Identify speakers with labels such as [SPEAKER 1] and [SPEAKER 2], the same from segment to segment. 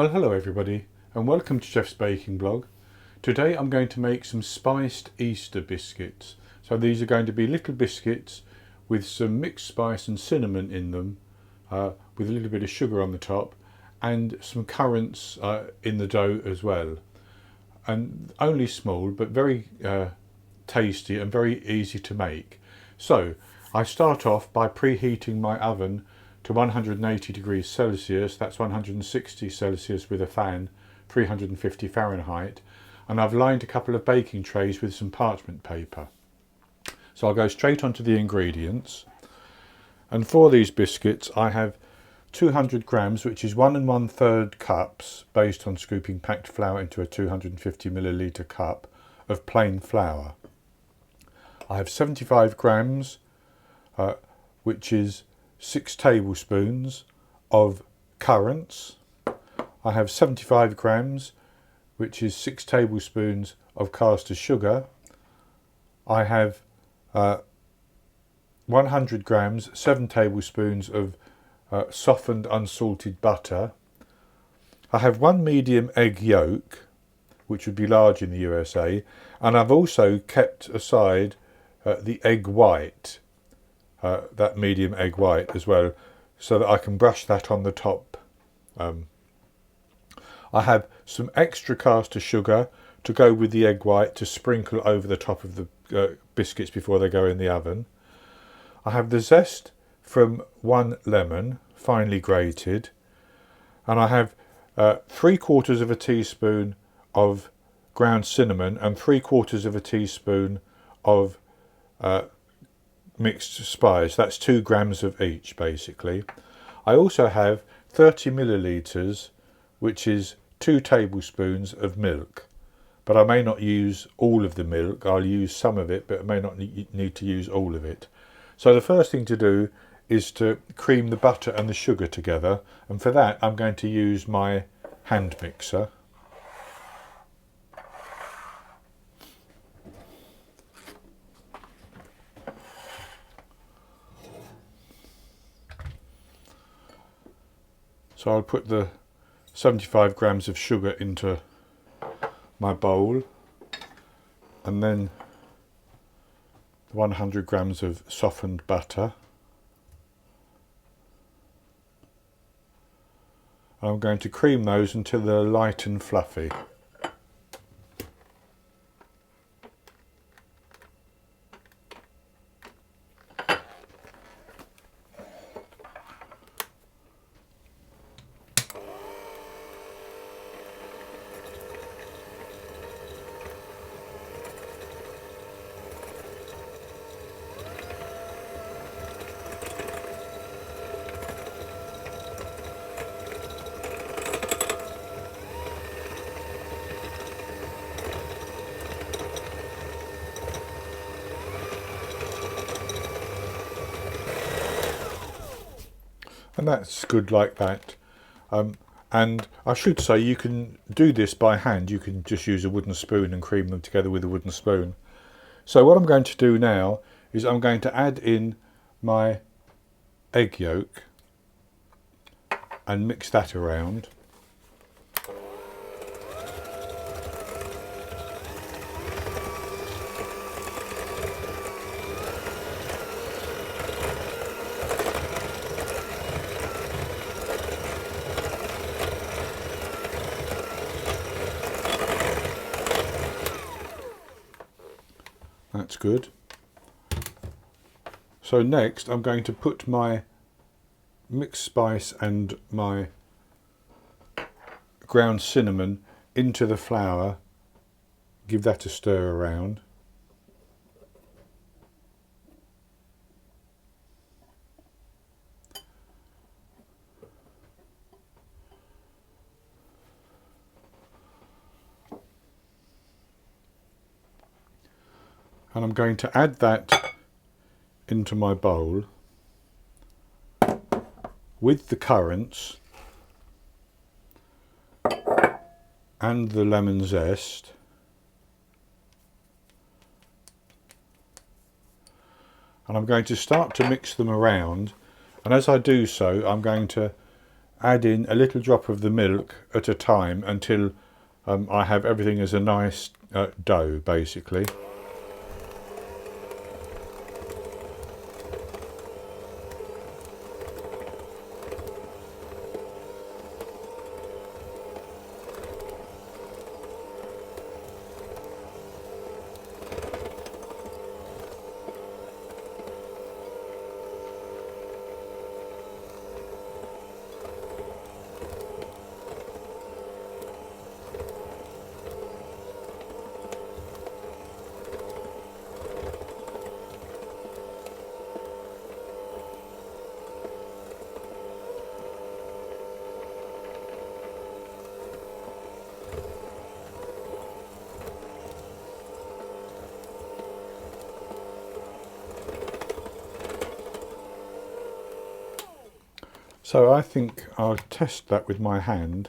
[SPEAKER 1] Well, hello everybody and welcome to Jeff's Baking Blog. Today I'm going to make some spiced Easter biscuits. So these are going to be little biscuits with some mixed spice and cinnamon in them, with a little bit of sugar on the top and some currants in the dough as well. And only small but very tasty and very easy to make. So I start off by preheating my oven to 180 degrees Celsius, that's 160 Celsius with a fan, 350 Fahrenheit, and I've lined a couple of baking trays with some parchment paper. So I'll go straight onto the ingredients, and for these biscuits I have 200 grams, which is 1 1/3 cups, based on scooping packed flour into a 250 milliliter cup of plain flour. I have 75 grams, which is 6 tablespoons of currants. I have 75 grams, which is 6 tablespoons of caster sugar. I have 100 grams, 7 tablespoons of softened unsalted butter. I have 1 medium egg yolk, which would be large in the USA, and I've also kept aside the egg white, that medium egg white as well, so that I can brush that on the top. I have some extra caster sugar to go with the egg white to sprinkle over the top of the biscuits before they go in the oven. I have the zest from 1 lemon, finely grated, and I have 3/4 of a teaspoon of ground cinnamon and 3/4 of a teaspoon of mixed spice. That's 2 grams of each basically. I also have 30 milliliters, which is 2 tablespoons of milk, but I may not use all of the milk. I'll use some of it, but I may not need to use all of it. So the first thing to do is to cream the butter and the sugar together, and for that I'm going to use my hand mixer. So I'll put the 75 grams of sugar into my bowl, and then 100 grams of softened butter. I'm going to cream those until they're light and fluffy. And that's good like that. And I should say you can do this by hand. You can just use a wooden spoon and cream them together with a wooden spoon. So what I'm going to do now is I'm going to add in my egg yolk and mix that around. That's good. So next I'm going to put my mixed spice and my ground cinnamon into the flour, give that a stir around. And I'm going to add that into my bowl with the currants and the lemon zest, and I'm going to start to mix them around, and as I do so I'm going to add in a little drop of the milk at a time until I have everything as a nice dough, basically. So I think I'll test that with my hand.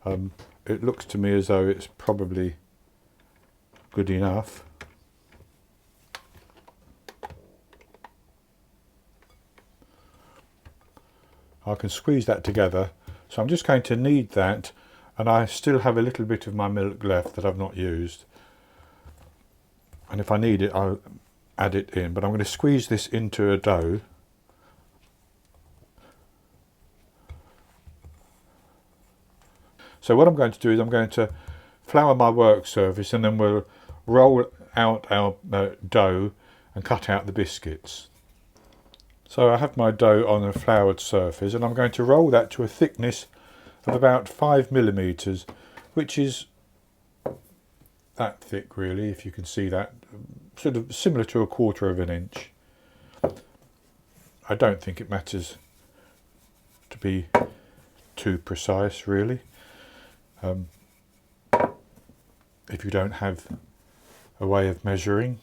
[SPEAKER 1] It looks to me as though it's probably good enough. I can squeeze that together. So I'm just going to knead that, and I still have a little bit of my milk left that I've not used. And if I need it, I'll add it in. But I'm going to squeeze this into a dough. So what I'm going to do is I'm going to flour my work surface, and then we'll roll out our dough and cut out the biscuits. So I have my dough on a floured surface, and I'm going to roll that to a thickness of about 5mm, which is that thick really, if you can see that, sort of similar to 1/4 of an inch. I don't think it matters to be too precise really. If you don't have a way of measuring.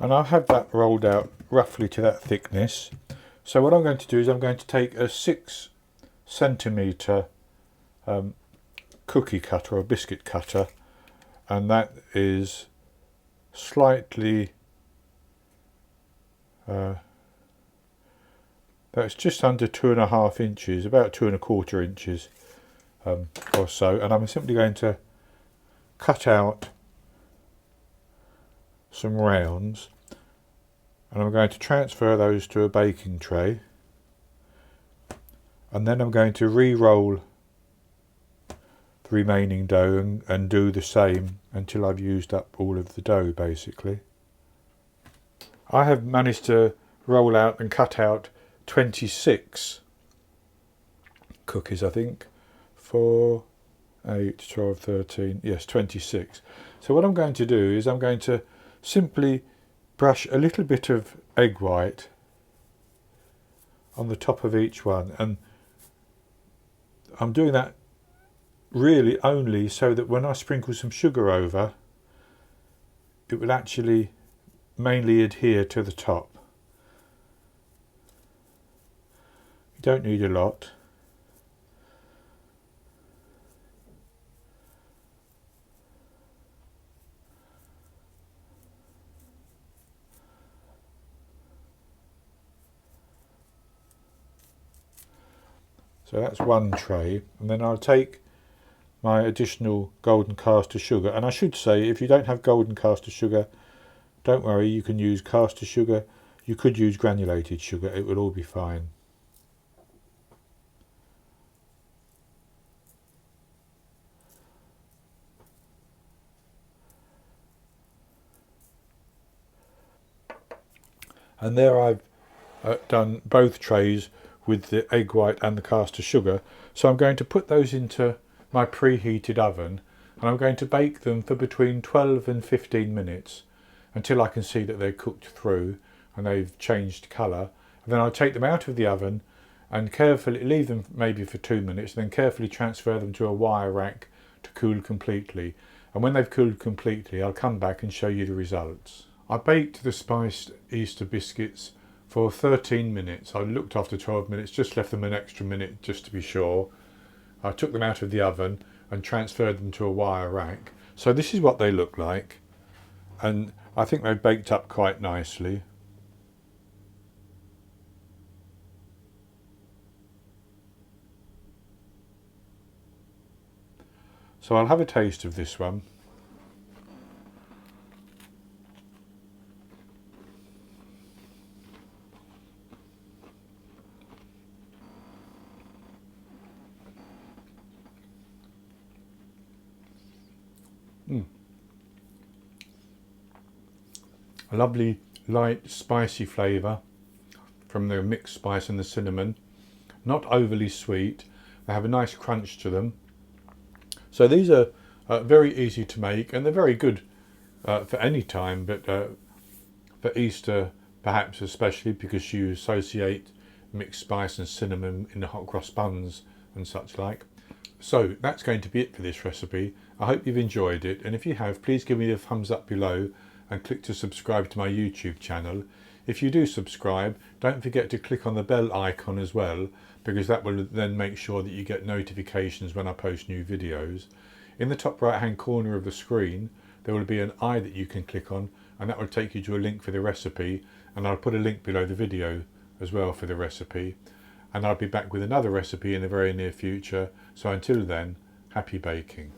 [SPEAKER 1] And I'll have that rolled out roughly to that thickness. So what I'm going to do is I'm going to take a 6cm cookie cutter or biscuit cutter, and that is slightly that's just under 2.5 inches, about 2.25 inches or so, and I'm simply going to cut out some rounds, and I'm going to transfer those to a baking tray, and then I'm going to re-roll the remaining dough and do the same until I've used up all of the dough basically. I have managed to roll out and cut out 26 cookies, I think. 4, 8, 12, 13, yes, 26. So what I'm going to do is I'm going to simply brush a little bit of egg white on the top of each one, and I'm doing that really only so that when I sprinkle some sugar over, it will actually mainly adhere to the top. You don't need a lot. So that's one tray, and then I'll take my additional golden caster sugar, and I should say if you don't have golden caster sugar, don't worry, you can use caster sugar, you could use granulated sugar, it will all be fine. And there I've done both trays with the egg white and the caster sugar. So I'm going to put those into my preheated oven, and I'm going to bake them for between 12 and 15 minutes until I can see that they're cooked through and they've changed colour. And then I'll take them out of the oven and carefully leave them maybe for 2 minutes, and then carefully transfer them to a wire rack to cool completely. And when they've cooled completely, I'll come back and show you the results. I baked the spiced Easter biscuits for 13 minutes. I looked after 12 minutes, just left them an extra minute just to be sure. I took them out of the oven and transferred them to a wire rack. So this is what they look like. and I think they've baked up quite nicely. So I'll have a taste of this one. A lovely light spicy flavour from the mixed spice and the cinnamon. Not overly sweet. They have a nice crunch to them. So these are very easy to make, and they're very good for any time, but for Easter perhaps especially, because you associate mixed spice and cinnamon in the hot cross buns and such like. So that's going to be it for this recipe. I hope you've enjoyed it, and if you have, please give me a thumbs up below and click to subscribe to my YouTube channel. If you do subscribe, don't forget to click on the bell icon as well, because that will then make sure that you get notifications when I post new videos. In the top right hand corner of the screen there will be an eye that you can click on, and that will take you to a link for the recipe, and I'll put a link below the video as well for the recipe. And I'll be back with another recipe in the very near future. So until then, happy baking.